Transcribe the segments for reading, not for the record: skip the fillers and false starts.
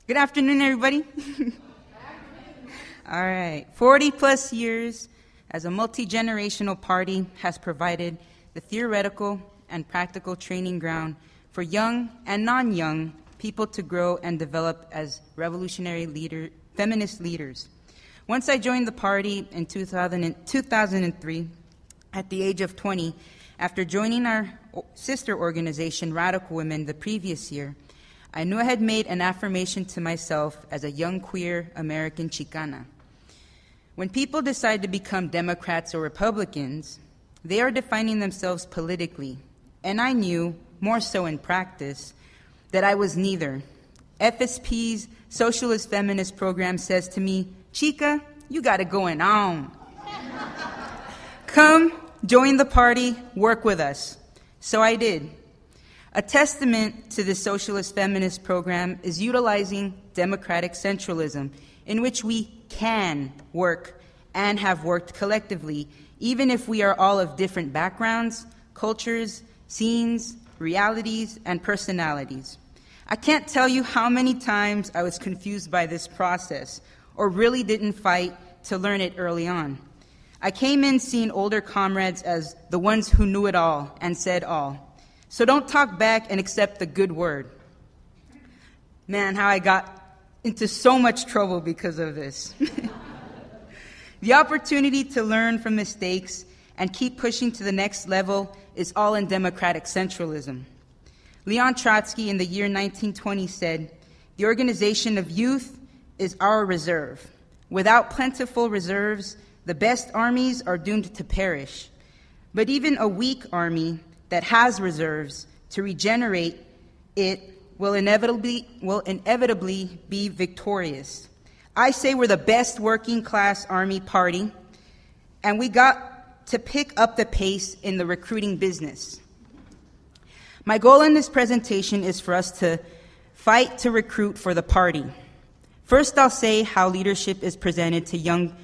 Good afternoon, everybody. All right. 40 plus years as a multi-generational party has provided the theoretical and practical training ground for young and non-young people to grow and develop as revolutionary feminist leaders. Once I joined the party in 2003, at the age of 20, after joining our sister organization, Radical Women, the previous year, I knew I had made an affirmation to myself as a young queer American Chicana. When people decide to become Democrats or Republicans, they are defining themselves politically, and I knew, more so in practice, that I was neither. FSP's Socialist Feminist program says to me, "Chica, you got it going on. Come, join the party, work with us." So I did. A testament to the Socialist Feminist program is utilizing democratic centralism, in which we can work and have worked collectively, even if we are all of different backgrounds, cultures, scenes, realities, and personalities. I can't tell you how many times I was confused by this process, or really didn't fight to learn it early on. I came in seeing older comrades as the ones who knew it all and said all. So don't talk back and accept the good word. Man, how I got into so much trouble because of this. The opportunity to learn from mistakes and keep pushing to the next level is all in democratic centralism. Leon Trotsky in the year 1920 said, "The organization of youth is our reserve. Without plentiful reserves, the best armies are doomed to perish. But even a weak army that has reserves to regenerate it will inevitably be victorious." I say we're the best working class army party, and we got to pick up the pace in the recruiting business. My goal in this presentation is for us to fight to recruit for the party. First, I'll say how leadership is presented to young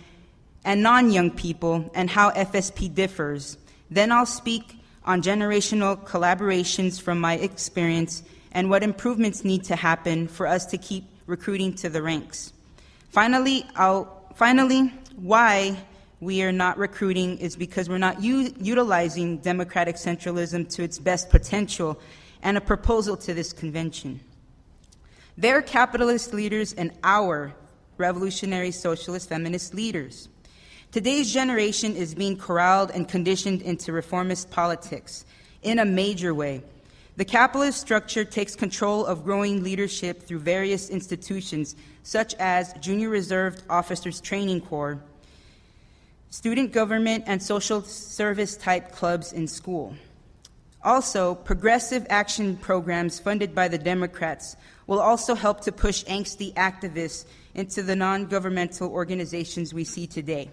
and non-young people and how FSP differs. Then I'll speak on generational collaborations from my experience and what improvements need to happen for us to keep recruiting to the ranks. Finally, why we are not recruiting is because we're not utilizing democratic centralism to its best potential, and a proposal to this convention. They're capitalist leaders and our revolutionary socialist feminist leaders. Today's generation is being corralled and conditioned into reformist politics in a major way. The capitalist structure takes control of growing leadership through various institutions, such as Junior Reserve Officers Training Corps, student government, and social service type clubs in school. Also, progressive action programs funded by the Democrats will also help to push angsty activists into the non-governmental organizations we see today.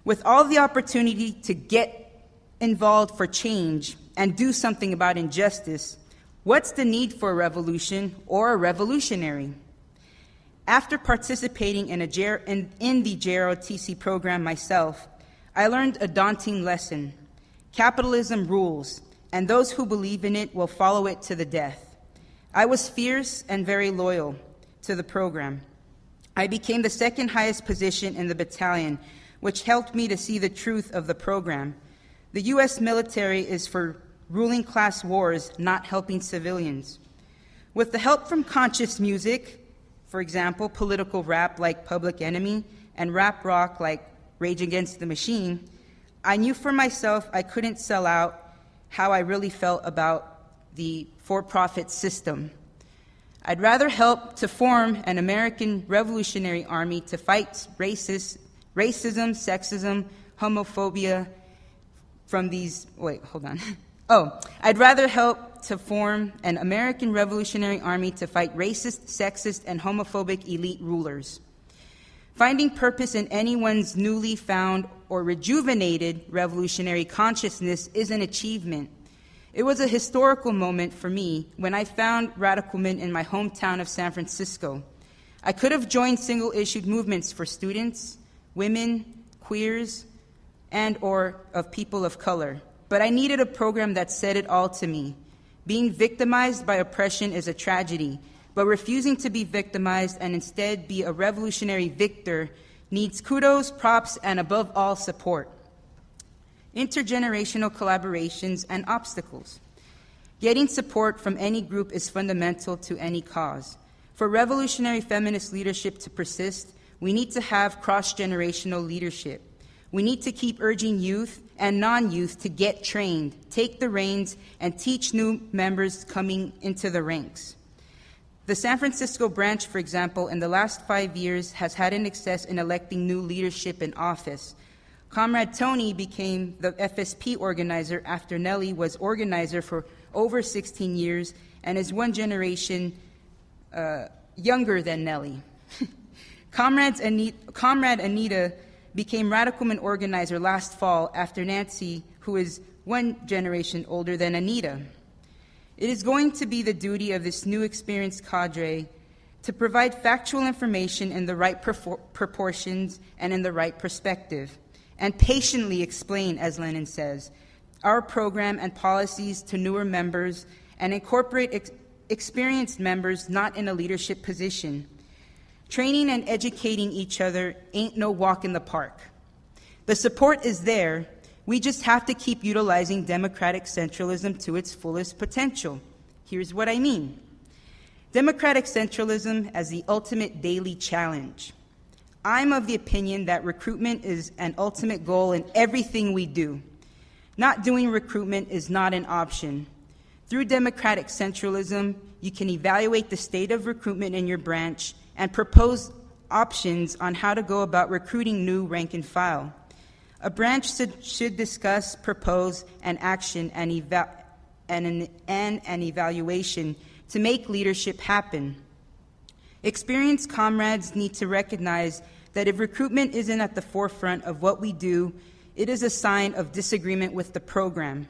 With all the opportunity to get involved for change and do something about injustice, what's the need for a revolution or a revolutionary? After participating in the JROTC program myself, I learned a daunting lesson. Capitalism rules, and those who believe in it will follow it to the death. I was fierce and very loyal to the program. I became the second highest position in the battalion, which helped me to see the truth of the program. The U.S. military is for ruling class wars, not helping civilians. With the help from conscious music, for example, political rap like Public Enemy and rap rock like Rage Against the Machine, I knew for myself I couldn't sell out how I really felt about the for-profit system. I'd rather help to form an American Revolutionary Army to fight racism, sexism, homophobia from these, I'd rather help to form an American Revolutionary Army to fight racist, sexist, and homophobic elite rulers. Finding purpose in anyone's newly found or rejuvenated revolutionary consciousness is an achievement. It was a historical moment for me when I found Radical Men in my hometown of San Francisco. I could have joined single-issued movements for students, women, queers, and or of people of color. But I needed a program that said it all to me. Being victimized by oppression is a tragedy, but refusing to be victimized and instead be a revolutionary victor needs kudos, props, and above all, support. Intergenerational collaborations and obstacles. Getting support from any group is fundamental to any cause. For revolutionary feminist leadership to persist, we need to have cross-generational leadership. We need to keep urging youth and non-youth to get trained, take the reins, and teach new members coming into the ranks. The San Francisco branch, for example, in the last 5 years has had an success in electing new leadership in office. Comrade Tony became the FSP organizer after Nellie was organizer for over 16 years and is one generation younger than Nellie. Comrade Anita became Radical Women organizer last fall after Nancy, who is one generation older than Anita. It is going to be the duty of this new experienced cadre to provide factual information in the right proportions and in the right perspective, and patiently explain, as Lenin says, our program and policies to newer members and incorporate experienced members not in a leadership position. Training and educating each other ain't no walk in the park. The support is there. We just have to keep utilizing democratic centralism to its fullest potential. Here's what I mean. Democratic centralism as the ultimate daily challenge. I'm of the opinion that recruitment is an ultimate goal in everything we do. Not doing recruitment is not an option. Through democratic centralism, you can evaluate the state of recruitment in your branch and propose options on how to go about recruiting new rank and file. A branch should discuss, propose, an action and an evaluation to make leadership happen. Experienced comrades need to recognize that if recruitment isn't at the forefront of what we do, it is a sign of disagreement with the program.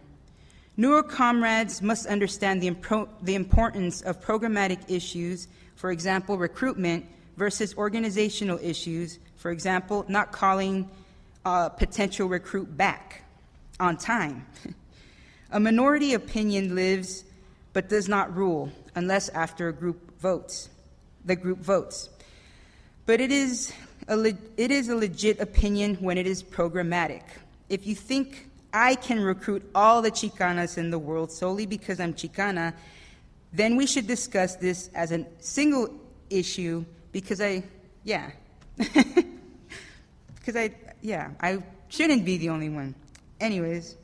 Newer comrades must understand the importance of programmatic issues, for example, recruitment, versus organizational issues, for example, not calling a potential recruit back on time. A minority opinion lives but does not rule unless after the group votes. But it is a legit opinion when it is programmatic. If you think I can recruit all the Chicanas in the world solely because I'm Chicana, then we should discuss this as a single issue because I shouldn't be the only one. Anyways,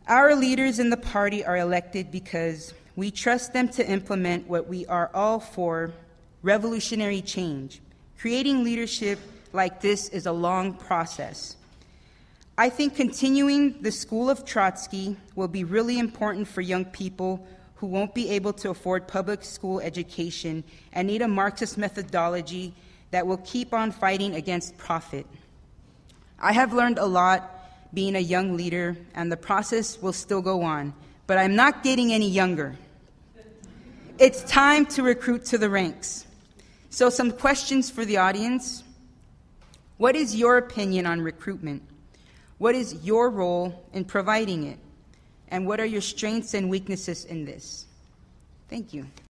our leaders in the party are elected because we trust them to implement what we are all for, revolutionary change. Creating leadership like this is a long process. I think continuing the School of Trotsky will be really important for young people who won't be able to afford public school education and need a Marxist methodology that will keep on fighting against profit. I have learned a lot being a young leader, and the process will still go on, but I'm not getting any younger. It's time to recruit to the ranks. So some questions for the audience. What is your opinion on recruitment? What is your role in providing it? And what are your strengths and weaknesses in this? Thank you.